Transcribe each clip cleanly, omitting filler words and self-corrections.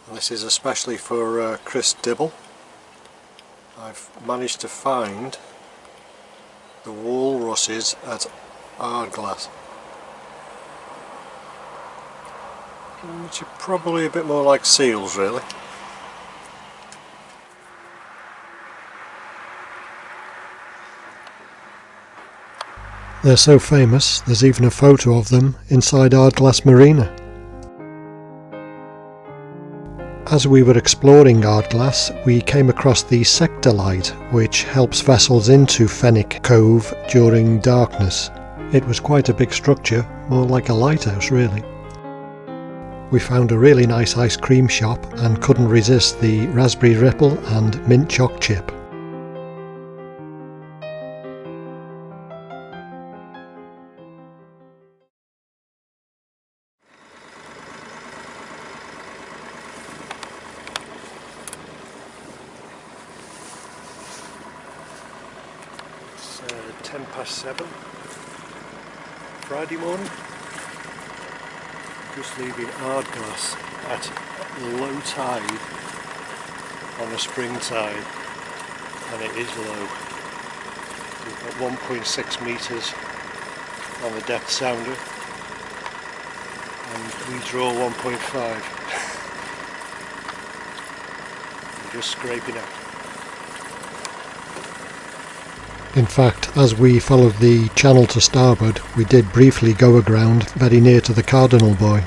And this is especially for Chris Dibble. I've managed to find the walruses at Ardglass, which are probably a bit more like seals really. They're so famous, there's even a photo of them inside Ardglass Marina. As we were exploring Ardglass, we came across the sector light, which helps vessels into Fenwick Cove during darkness. It was quite a big structure, more like a lighthouse really. We found a really nice ice cream shop and couldn't resist the raspberry ripple and mint choc chip. It's 7:10 Friday morning. Just leaving Ardglass at low tide on a spring tide, and it is low. We've got 1.6 metres on the depth sounder and we draw 1.5. We're just scraping out. In fact, as we followed the channel to starboard, we did briefly go aground very near to the Cardinal Buoy.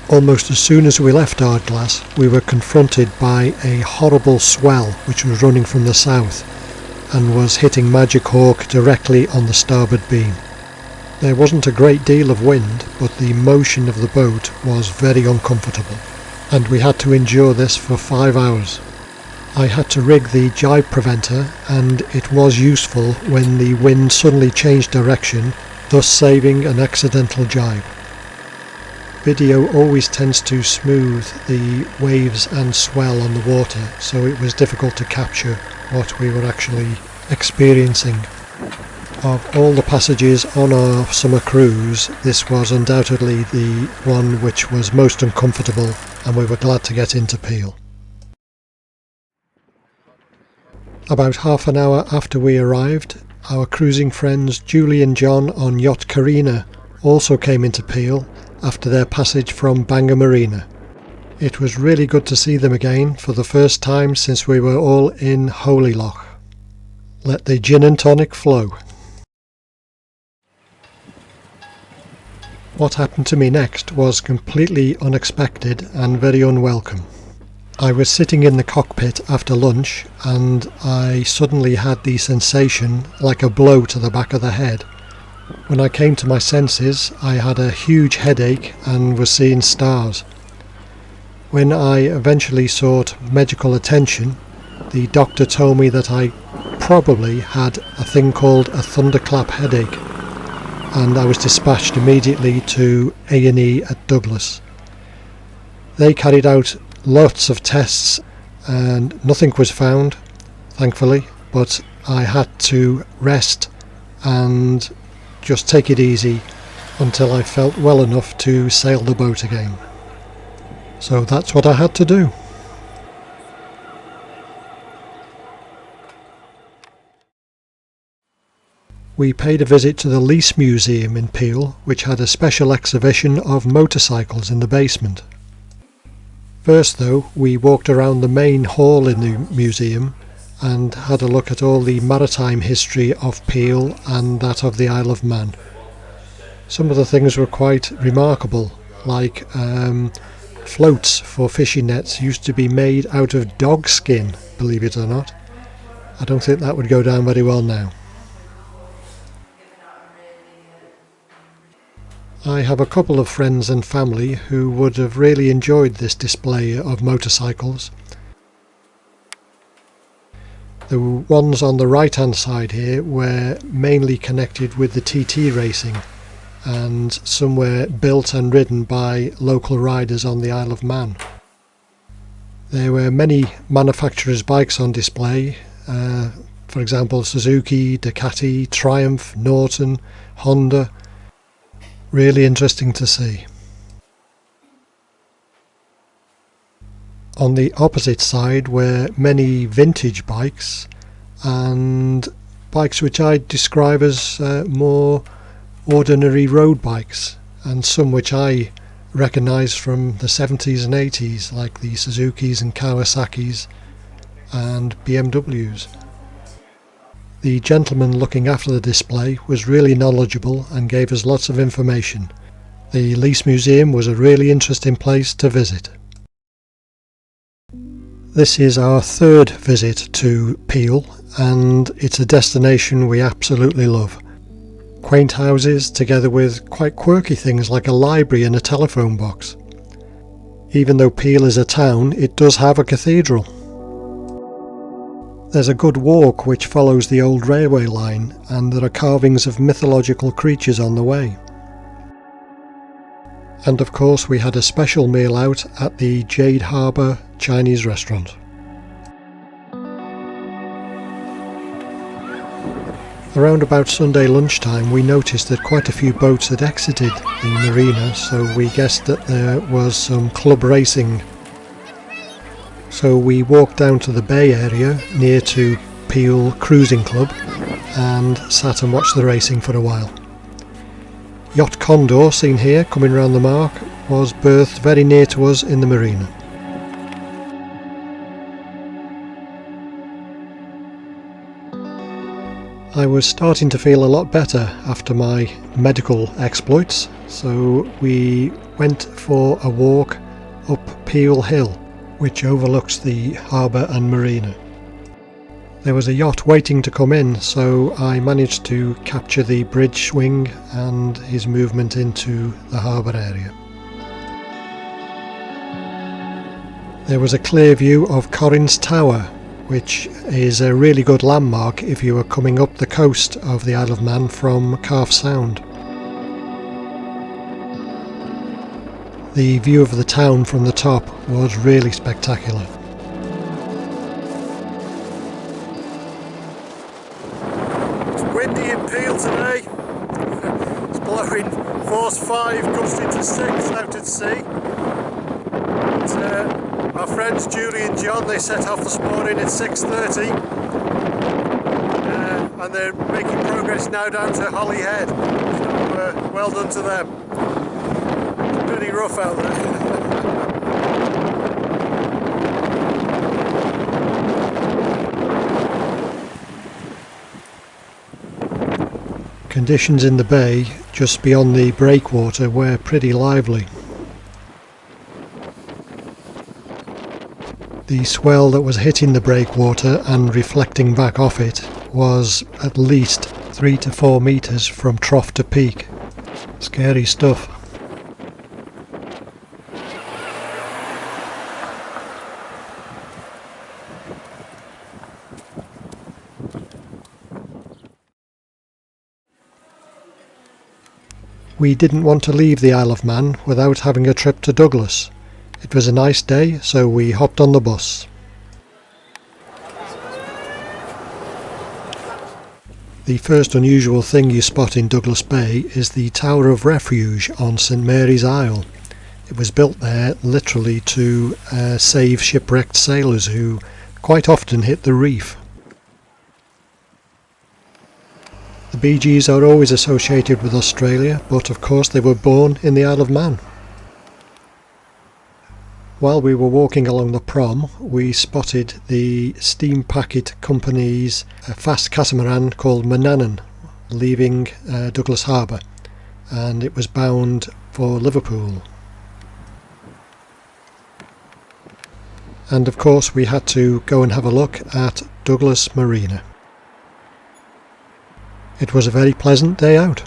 Almost as soon as we left Ardglass, we were confronted by a horrible swell which was running from the south and was hitting Magic Hawk directly on the starboard beam. There wasn't a great deal of wind, but the motion of the boat was very uncomfortable, and we had to endure this for 5 hours. I had to rig the jibe preventer, and it was useful when the wind suddenly changed direction, thus saving an accidental jibe. Video always tends to smooth the waves and swell on the water, so it was difficult to capture what we were actually experiencing. Of all the passages on our summer cruise, this was undoubtedly the one which was most uncomfortable, and we were glad to get into Peel. About half an hour after we arrived, our cruising friends Julie and John on yacht Carina also came into Peel after their passage from Bangor Marina. It was really good to see them again for the first time since we were all in Holy Loch. Let the gin and tonic flow. What happened to me next was completely unexpected and very unwelcome. I was sitting in the cockpit after lunch and I suddenly had the sensation like a blow to the back of the head. When I came to my senses, I had a huge headache and was seeing stars. When I eventually sought medical attention, the doctor told me that I probably had a thing called a thunderclap headache, and I was dispatched immediately to A&E at Douglas. They carried out lots of tests and nothing was found, thankfully, but I had to rest and just take it easy until I felt well enough to sail the boat again. So that's what I had to do. We paid a visit to the Lease Museum in Peel, which had a special exhibition of motorcycles in the basement. First though, we walked around the main hall in the museum and had a look at all the maritime history of Peel and that of the Isle of Man. Some of the things were quite remarkable, like floats for fishing nets used to be made out of dog skin, believe it or not. I don't think that would go down very well now. I have a couple of friends and family who would have really enjoyed this display of motorcycles. The ones on the right hand side here were mainly connected with the TT racing, and some were built and ridden by local riders on the Isle of Man. There were many manufacturers' bikes on display, for example Suzuki, Ducati, Triumph, Norton, Honda, Really interesting to see. On the opposite side were many vintage bikes and bikes which I describe as more ordinary road bikes, and some which I recognise from the 70s and 80s, like the Suzukis and Kawasaki's and BMWs. The gentleman looking after the display was really knowledgeable and gave us lots of information. The Lease Museum was a really interesting place to visit. This is our third visit to Peel, and it's a destination we absolutely love. Quaint houses together with quite quirky things like a library and a telephone box. Even though Peel is a town, it does have a cathedral. There's a good walk which follows the old railway line, and there are carvings of mythological creatures on the way. And of course we had a special meal out at the Jade Harbour Chinese restaurant. Around about Sunday lunchtime we noticed that quite a few boats had exited the marina, so we guessed that there was some club racing. So we walked down to the bay area near to Peel Cruising Club and sat and watched the racing for a while. Yacht Condor, seen here coming round the mark, was berthed very near to us in the marina. I was starting to feel a lot better after my medical exploits, so we went for a walk up Peel Hill, which overlooks the harbour and marina. There was a yacht waiting to come in, so I managed to capture the bridge swing and his movement into the harbour area. There was a clear view of Corrins Tower, which is a really good landmark if you are coming up the coast of the Isle of Man from Calf Sound. The view of the town from the top was really spectacular. Windy in Peel today. It's blowing force 5 gusting to 6 out at sea. Our friends Julie and John, they set off this morning at 6:30 and they're making progress now down to Holyhead, so well done to them. It's pretty rough out there. Conditions in the bay just beyond the breakwater were pretty lively. The swell that was hitting the breakwater and reflecting back off it was at least 3 to 4 metres from trough to peak. Scary stuff. We didn't want to leave the Isle of Man without having a trip to Douglas. It was a nice day, so we hopped on the bus. The first unusual thing you spot in Douglas Bay is the Tower of Refuge on St Mary's Isle. It was built there literally to save shipwrecked sailors who quite often hit the reef. The Bee Gees are always associated with Australia, but of course they were born in the Isle of Man. While we were walking along the prom, we spotted the steam packet company's fast catamaran called Manannan leaving Douglas Harbour, and it was bound for Liverpool. And of course we had to go and have a look at Douglas Marina. It was a very pleasant day out.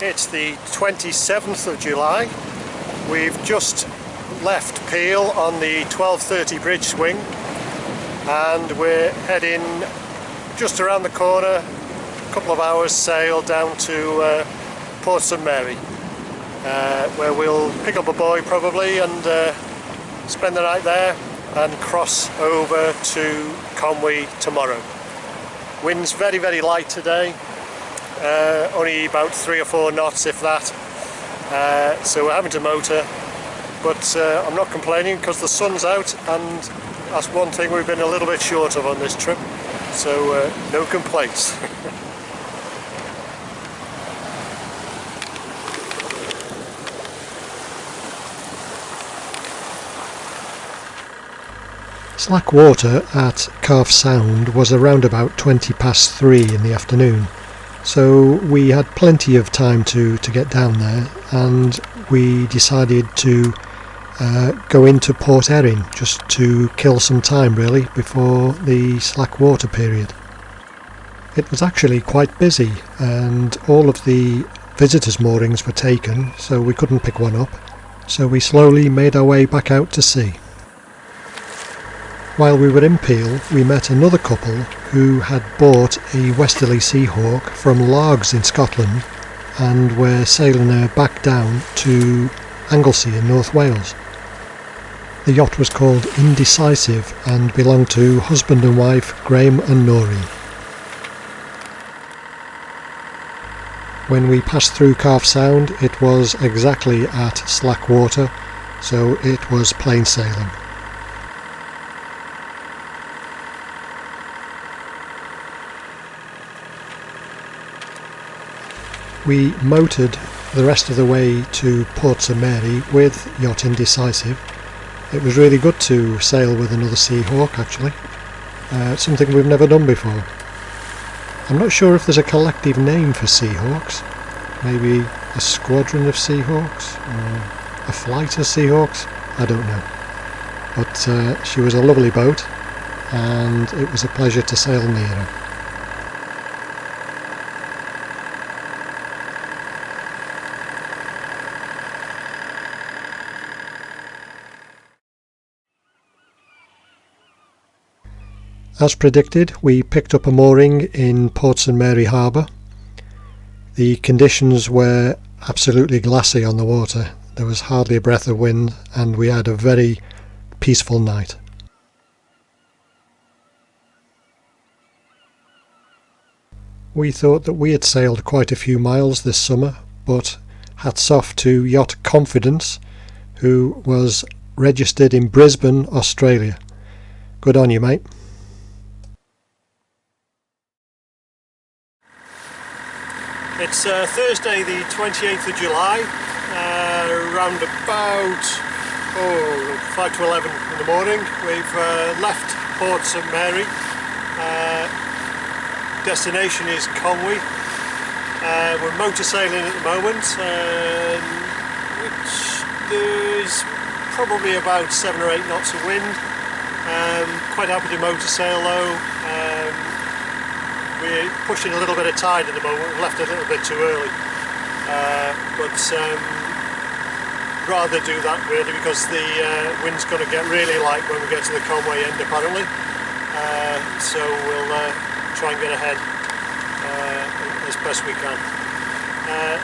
It's the 27th of July. We've just left Peel on the 12:30 bridge swing and we're heading just around the corner, a couple of hours sail down to Port St Mary, where we'll pick up a boy probably and spend the night there and cross over to Conway tomorrow. Wind's very, very light today, only about 3 or 4 knots if that, so we're having to motor, but I'm not complaining because the sun's out, and that's one thing we've been a little bit short of on this trip, so no complaints. Slack water at Calf Sound was around about 3:20 in the afternoon, so we had plenty of time to get down there, and we decided to go into Port Erin just to kill some time really before the slack water period. It was actually quite busy and all of the visitors' moorings were taken, so we couldn't pick one up, so we slowly made our way back out to sea. While we were in Peel, we met another couple who had bought a westerly Seahawk from Largs in Scotland and were sailing her back down to Anglesey in North Wales. The yacht was called Indecisive and belonged to husband and wife Graham and Noreen. When we passed through Calf Sound, it was exactly at slack water, so it was plain sailing. We motored the rest of the way to Port St Mary with yacht Indecisive. It was really good to sail with another Seahawk actually, something we've never done before. I'm not sure if there's a collective name for Seahawks, maybe a squadron of Seahawks or a flight of Seahawks, I don't know. But she was a lovely boat and it was a pleasure to sail near her. As predicted, we picked up a mooring in Port St Mary Harbour. The conditions were absolutely glassy on the water. There was hardly a breath of wind and we had a very peaceful night. We thought that we had sailed quite a few miles this summer, but hats off to Yacht Confidence, who was registered in Brisbane, Australia. Good on you, mate. It's Thursday the 28th of July, around about 5 to 11 in the morning. We've left Port St Mary. Destination is Conway. We're motor sailing at the moment, which there's probably about 7 or 8 knots of wind. Quite happy to motor sail though. We're pushing a little bit of tide at the moment. We've left it a little bit too early, but rather do that really because the wind's going to get really light when we get to the Conway end apparently, so we'll try and get ahead as best we can.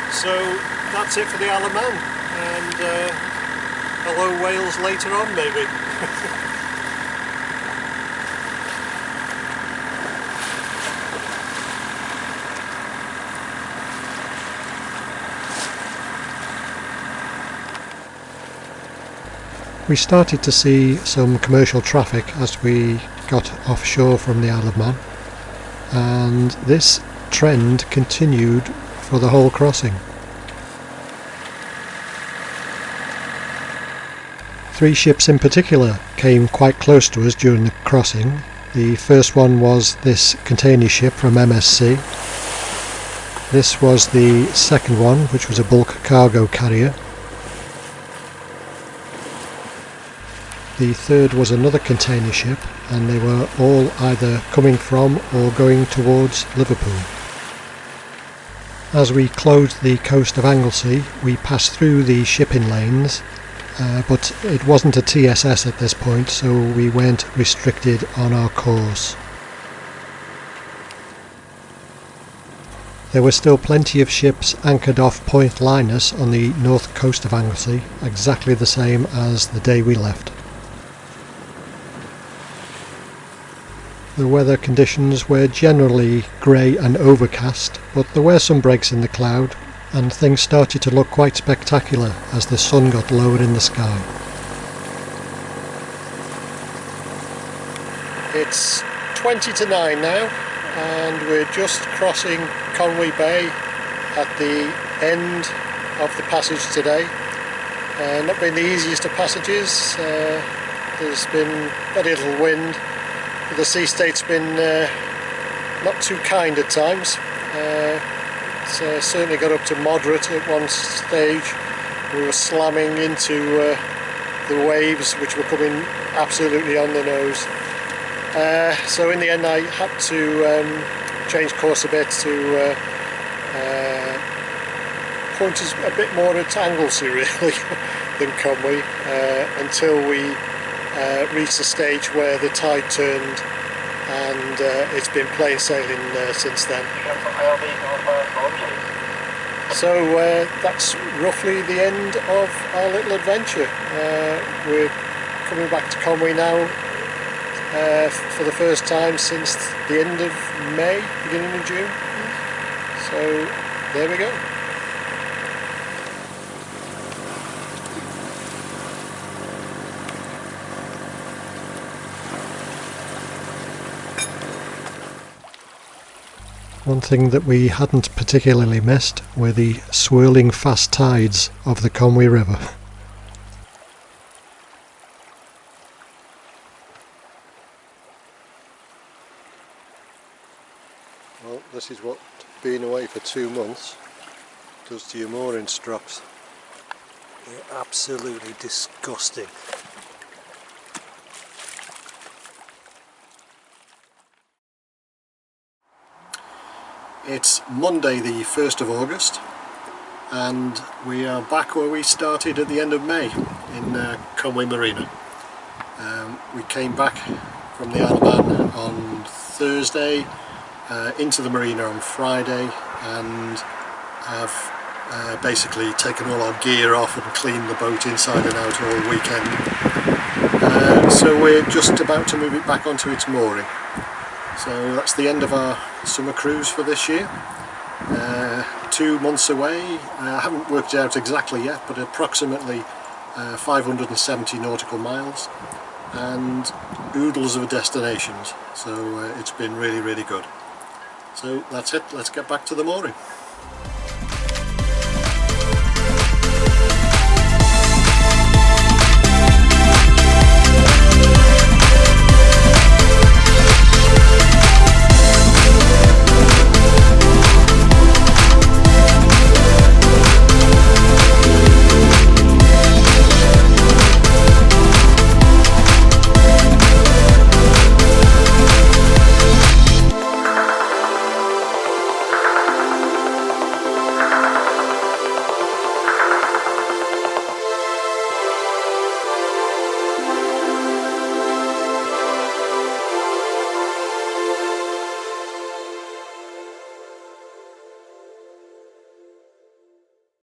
So that's it for the Isle of Man, and hello Wales later on maybe. We started to see some commercial traffic as we got offshore from the Isle of Man, and this trend continued for the whole crossing. 3 ships in particular came quite close to us during the crossing. The first one was this container ship from MSC. This was the second one, which was a bulk cargo carrier. The third was another container ship, and they were all either coming from or going towards Liverpool. As we closed the coast of Anglesey, we passed through the shipping lanes, but it wasn't a TSS at this point, so we weren't restricted on our course. There were still plenty of ships anchored off Point Linus on the north coast of Anglesey, exactly the same as the day we left. The weather conditions were generally grey and overcast, but there were some breaks in the cloud, and things started to look quite spectacular as the sun got lower in the sky. It's 20 to 9 now, and we're just crossing Conway Bay at the end of the passage today. Not been the easiest of passages. There's been very little wind. The sea state's been not too kind at times. It's certainly got up to moderate at one stage. We were slamming into the waves, which were coming absolutely on the nose. So in the end I had to change course a bit to point us a bit more at Anglesey really than Conway, until we reached the stage where the tide turned, and it's been plain sailing since then. So that's roughly the end of our little adventure. We're coming back to Conway now for the first time since the end of May, beginning of June. So there we go. One thing that we hadn't particularly missed were the swirling fast tides of the Conway River. Well, this is what being away for 2 months does to your mooring straps. They're absolutely disgusting. It's Monday the 1st of August, and we are back where we started at the end of May in Conway Marina. We came back from the Isle of Man on Thursday, into the marina on Friday, and have basically taken all our gear off and cleaned the boat inside and out all weekend. So we're just about to move it back onto its mooring. So that's the end of our summer cruise for this year. 2 months away. I haven't worked it out exactly yet, but approximately 570 nautical miles and oodles of destinations. So it's been really, really good. So that's it. Let's get back to the mooring.